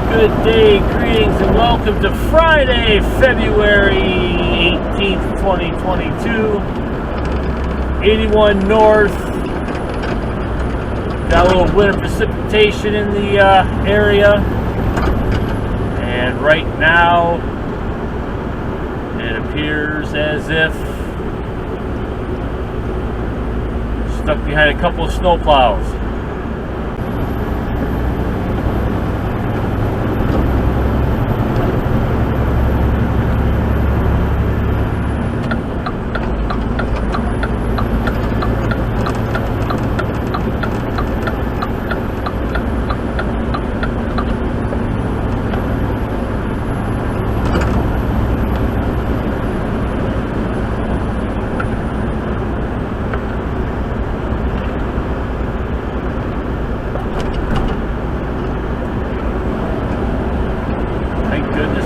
Good day, greetings, and welcome to Friday, February 18th, 2022. 81 North. Got a little winter precipitation in the area. And right now, it appears as if stuck behind a couple of snowplows.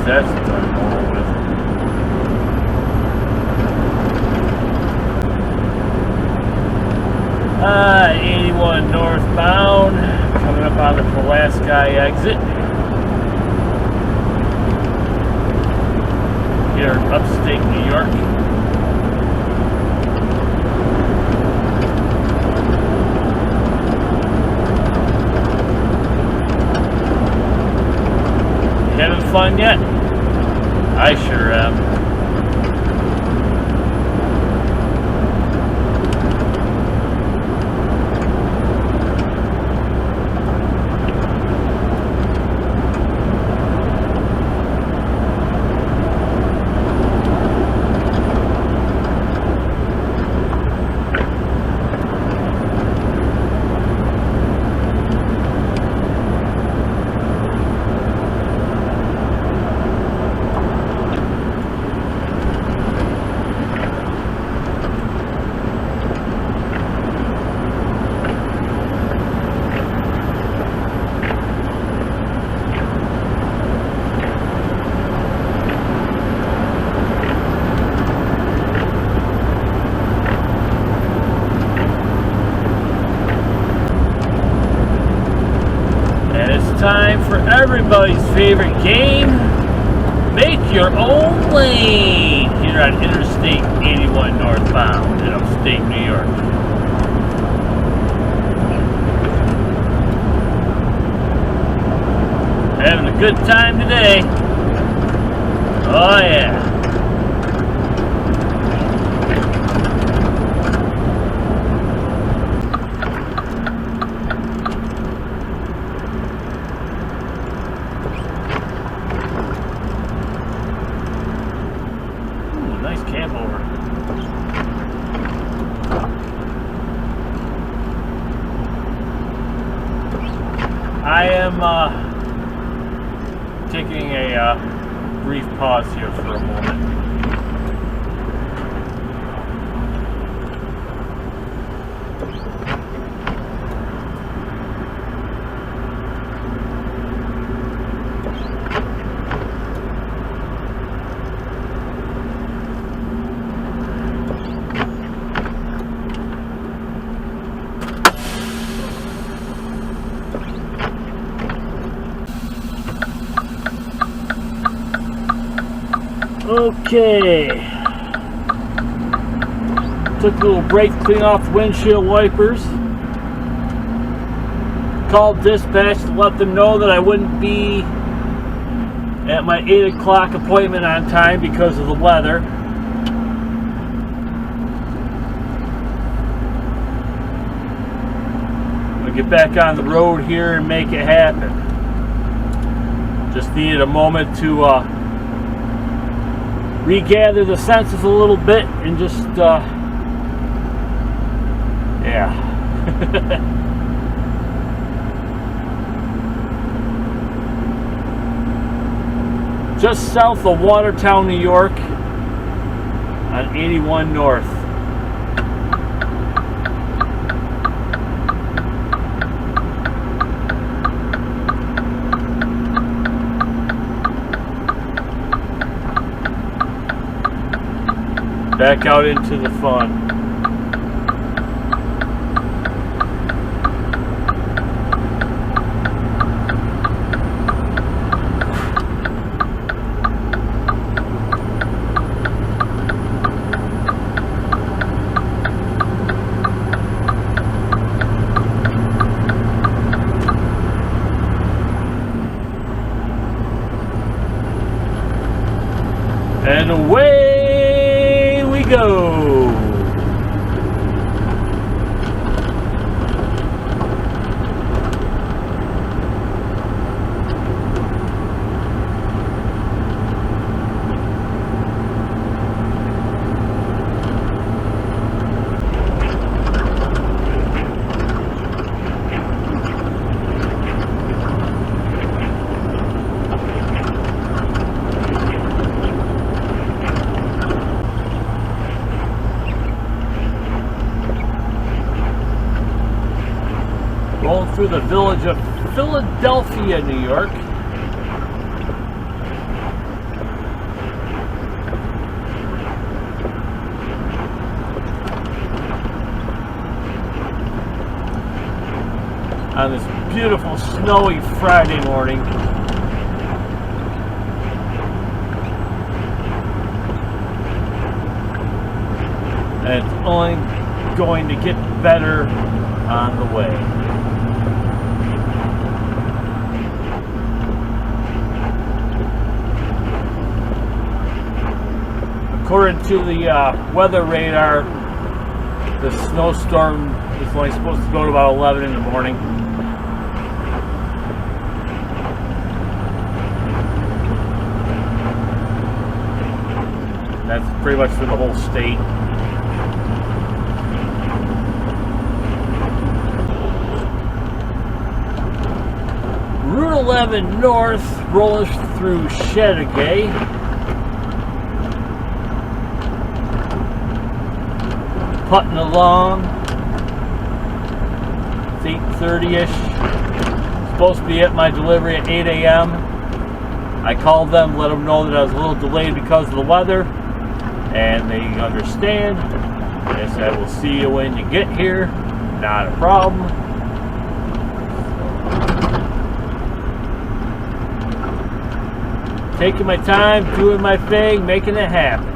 That's what I'm going with. 81 northbound, coming up on the Pulaski exit. Here in upstate New York. Having fun yet? I sure am. Time for everybody's favorite game, make your own lane, here on Interstate 81 northbound in upstate New York. Having a good time today. Oh yeah. Nice camp over. I am taking a brief pause here for a moment. Okay, took a little break to clean off the windshield wipers. Called dispatch to let them know that I wouldn't be at my 8 o'clock appointment on time because of the weather. I'm going to get back on the road here and make it happen. Just needed a moment to regather the senses a little bit and just yeah. Just south of Watertown, New York on 81 North. Back out into the fun. And away we go. Rolling through the village of Philadelphia, New York. On this beautiful snowy Friday morning. And it's only going to get better on the way. According to the weather radar, the snowstorm is only supposed to go to about 11 in the morning. That's pretty much for the whole state. Route 11 North rolls through Grebig. Putting along. It's 8:30ish. Supposed to be at my delivery at 8 a.m. I called them, let them know that I was a little delayed because of the weather, and they understand. They said, we'll see you when you get here. Not a problem. Taking my time, doing my thing, making it happen.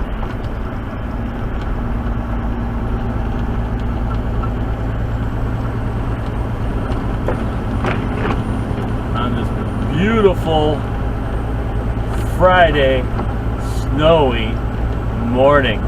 Beautiful Friday snowy morning.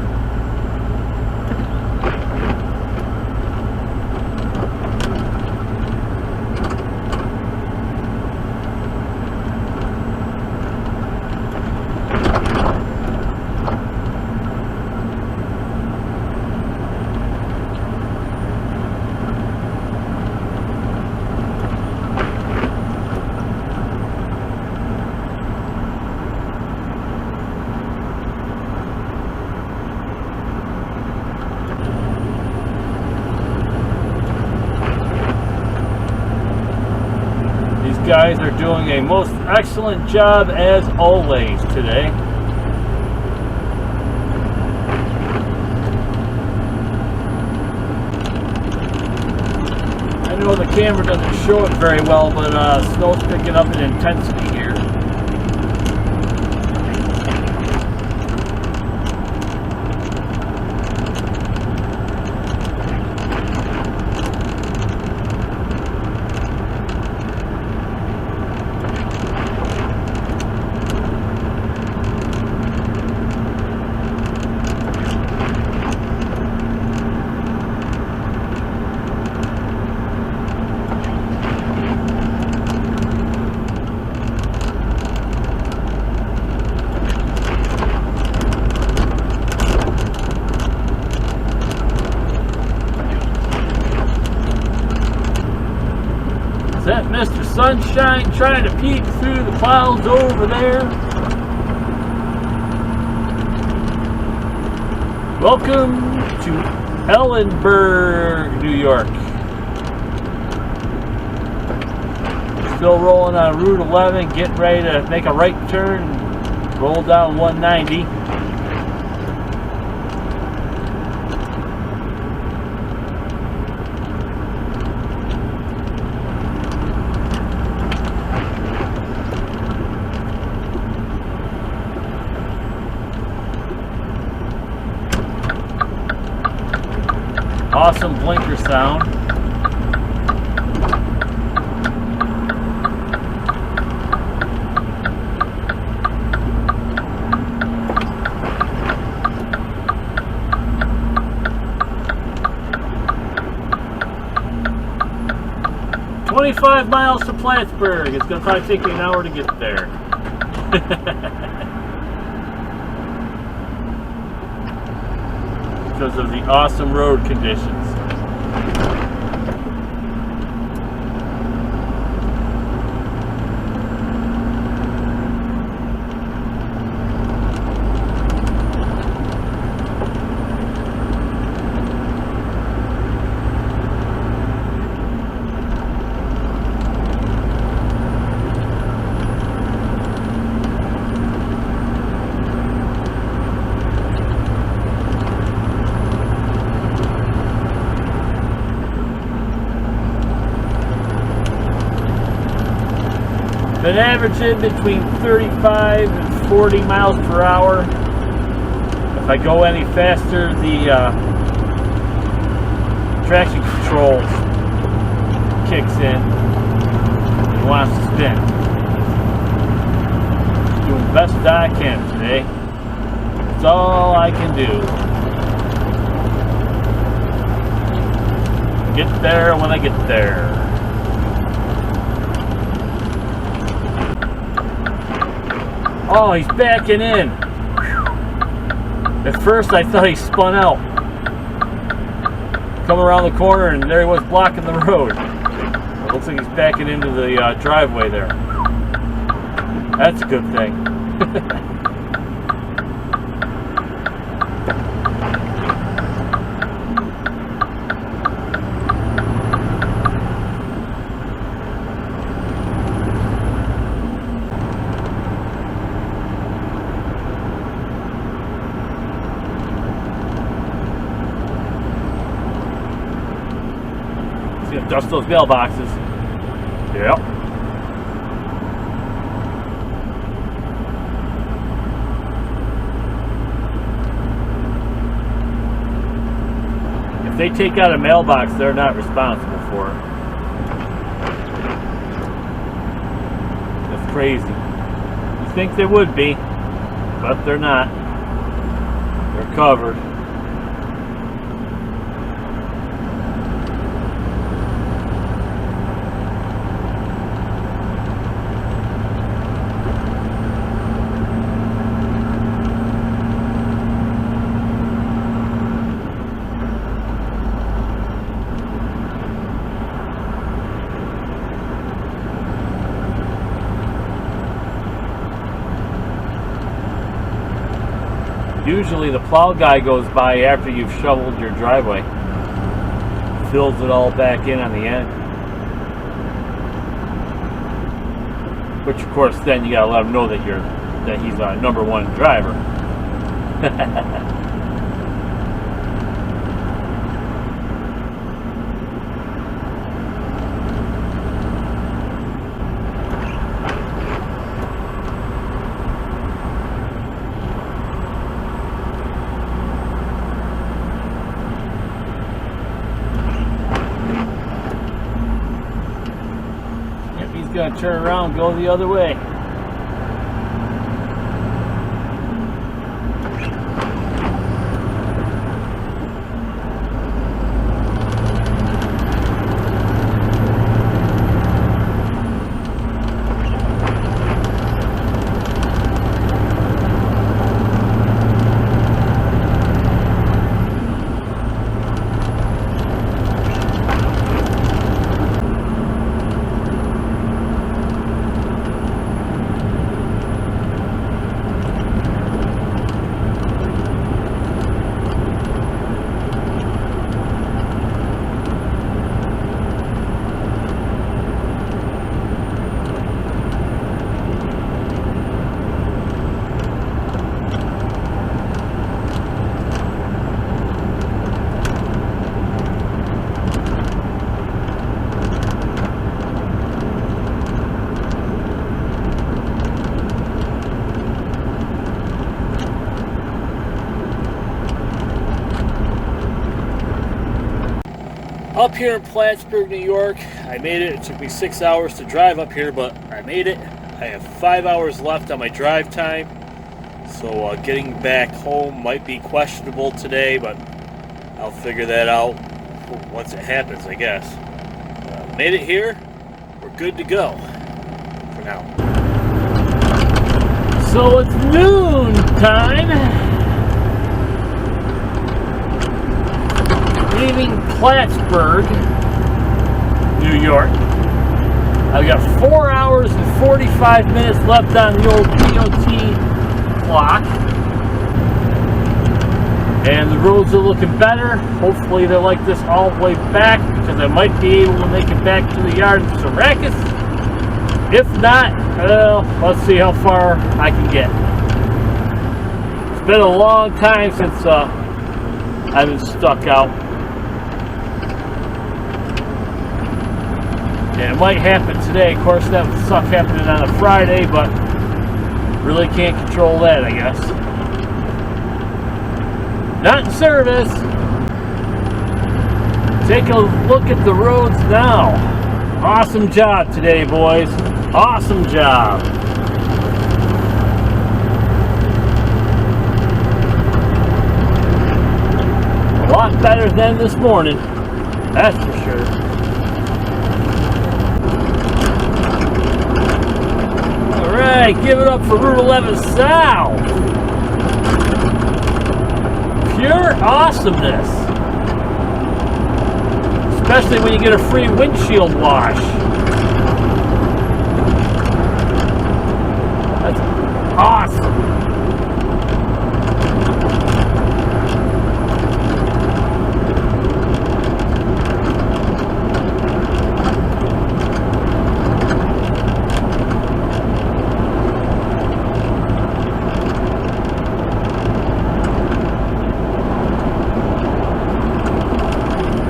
Guys are doing a most excellent job as always today. I know the camera doesn't show it very well, but snow's picking up in intensity here. Is that Mr. Sunshine trying to peek through the clouds over there? Welcome to Ellenburg, New York. Still rolling on Route 11, getting ready to make a right turn and roll down 190. Awesome blinker sound. 35 miles to Plattsburgh. It's going to probably take me an hour to get there. Because of the awesome road conditions. Been averaging between 35 and 40 miles per hour. If I go any faster, the traction control kicks in and wants to spin. Doing the best I can today. That's all I can do. Get there when I get there. Oh, he's backing in. At first I thought he spun out. Come around the corner and there he was blocking the road. It looks like he's backing into the driveway there. That's a good thing. Dust those mailboxes. Yep. If they take out a mailbox, they're not responsible for it. That's crazy. You think they would be, but they're not. They're covered. Usually the plow guy goes by after you've shoveled your driveway. Fills it all back in on the end. Which of course then you gotta let him know that he's a number one driver. Gonna turn around and go the other way. Up here in Plattsburgh, New York, I made it. It took me 6 hours to drive up here, but I made it. I have 5 hours left on my drive time, so getting back home might be questionable today, but I'll figure that out once it happens, I guess. Made it here. We're good to go for now. So it's noon time. Leaving Plattsburgh, New York. I've got 4 hours and 45 minutes left on the old DOT clock. And the roads are looking better. Hopefully they're like this all the way back, because I might be able to make it back to the yard in Syracuse. If not, well, let's see how far I can get. It's been a long time since I've been stuck out. And it might happen today. Of course, that would suck happening on a Friday, but really can't control that, I guess. Not in service. Take a look at the roads now. Awesome job today, boys. Awesome job. A lot better than this morning, that's for sure. Alright, give it up for Route 11 South. Pure awesomeness. Especially when you get a free windshield wash. That's awesome.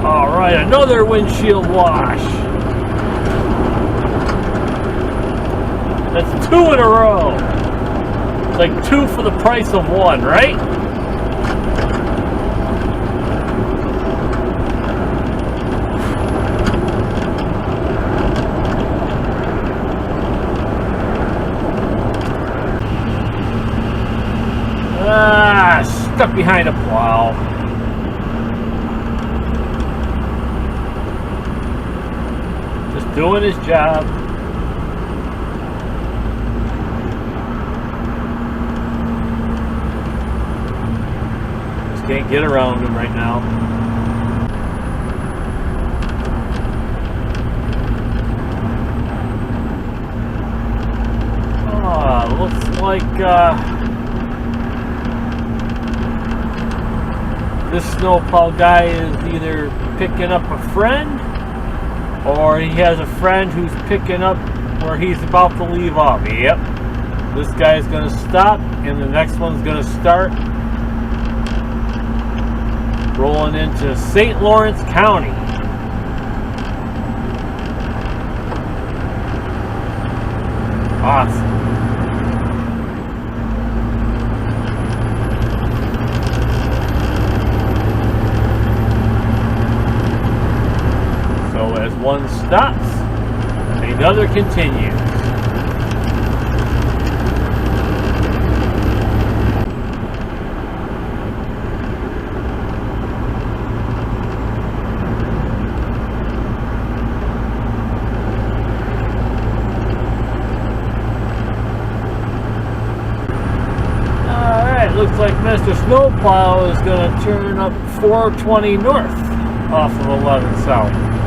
Alright, another windshield wash. That's 2 in a row. It's like 2 for the price of 1, right? Stuck behind a plow. Just doing his job. Just can't get around him right now. Looks like this snowplow guy is either picking up a friend, or he has a friend who's picking up where he's about to leave off. Yep. This guy's going to stop, and the next one's going to start. Rolling into St. Lawrence County. Awesome. As one stops, another continues. Alright, looks like Mr. Snowplow is going to turn up 420 north off of 11 south.